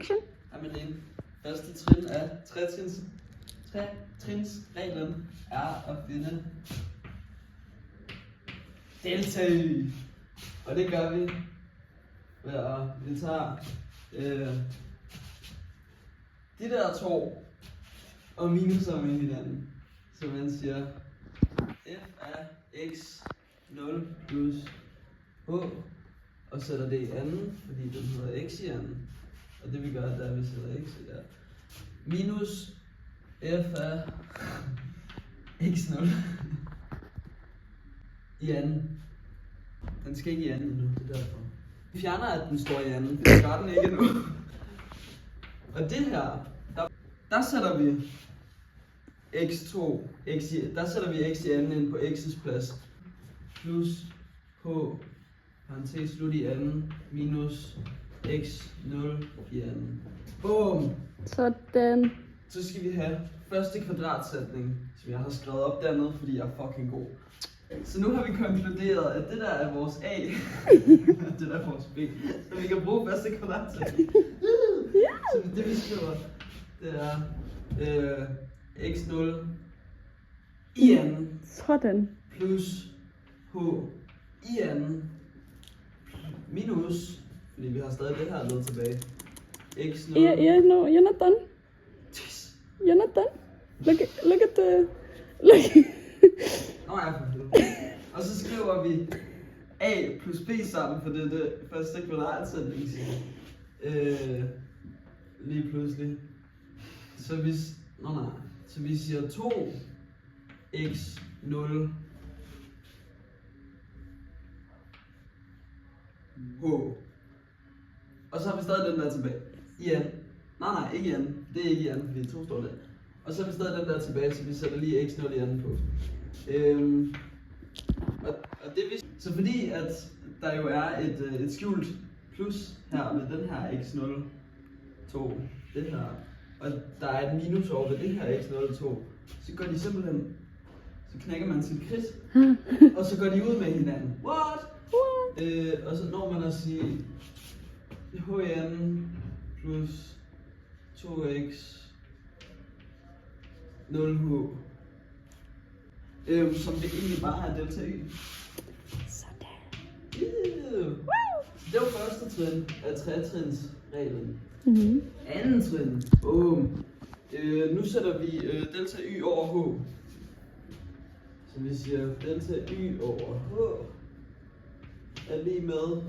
Action. Amelie, første trin af tretrinsreglen er at finde delta y. Og det gør vi ved at vi tager de der to og minuser med hinanden. Så man siger f af x 0 plus h og sætter det i anden, fordi den hedder x i anden. Og det vi gør, det er, at vi sætter x i der. Minus f af x0 i anden. Den skal ikke i anden nu, det er derfor. Vi fjerner, at den står i anden, det gør den ikke nu. Og det her, der sætter vi x2, der sætter vi x i anden ind på x's plads. Plus h, parentes slut i anden, minus x0 i anden. Bum! Sådan. Så skal vi have første kvadratsætning, som jeg har skrevet op dernede, fordi jeg er fucking god. Så nu har vi konkluderet, at det der er vores A, det der er vores B, så vi kan bruge første kvadratsætning. Så det vi skriver, det er x0 i anden Sådan. plus h i anden minus, fordi vi har stadig det her led tilbage, x0. No, you're not done. You're not done. Look at the... Look. Nå ja, for helvede. Og så skriver vi A plus B sammen, for det er det første kvadratsætning. Lige pludselig. Så vi siger 2 x 0 h. Og så har vi stadig den der tilbage. I n. Nej, ikke i n. Det er ikke i n, fordi 2 står der. Og så har vi stadig den der tilbage, så vi sætter lige x0 i anden på. Og det vil... Så fordi at der jo er et skjult plus her med den her x0 2, det her, og der er et minus over ved det her x0 2, så går de simpelthen, så knækker man sit kridt, og så går de ud med hinanden. What? Og så når man at sige hn plus 2x 0h, som det egentlig bare er delta y. Sådan. Det var første trin af tretrinsreglen. Mm-hmm. Anden trin. Boom. Nu sætter vi delta y over h. Så vi siger delta y over h er lige med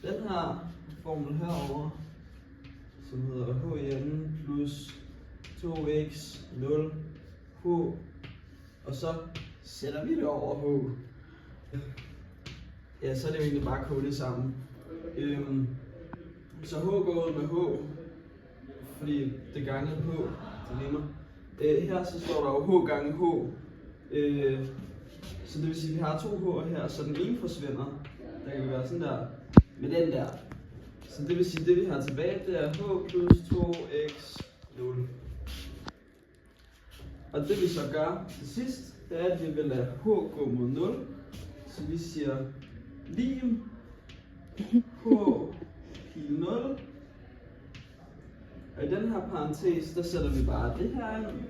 den her formel herover, som hedder h i anden plus 2x 0 h. Og så sætter vi det over h. Ja, så er det jo egentlig bare at kode det sammen. Så h går ud med h, fordi det gange h til nemmer. Her så står der jo h gange h. Så det vil sige, at vi har 2 h'er her, så den ene forsvinder. Der kan være sådan der med den der. Så det vil sige, at det vi har tilbage, det er h plus 2x 0. Og det vi så gør til sidst, det er, at vi vil lade h gå mod 0. Så vi siger lim h pil 0. Og i den her parentes, der sætter vi bare det her ind.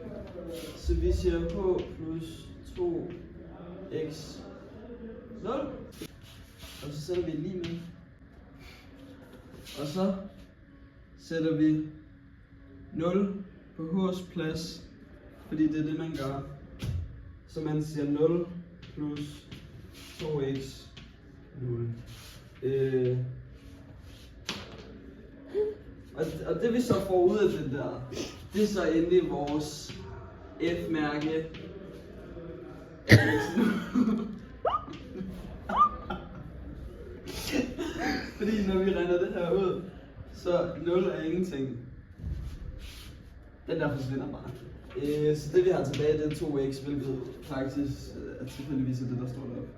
Så vi siger h plus 2x 0. Og så sætter vi lim ind. Og så sætter vi 0 på h's plads, fordi det er det, man gør. Så man siger 0 plus 2x 0. Og det vi så får ud af det der, det er så endelig vores F-mærke. Fordi når vi regner det her ud, så 0 er ingenting. Den der forsvinder bare. Så det vi har tilbage, det er 2x, hvilket faktisk er tilfældigvis det, der står deroppe.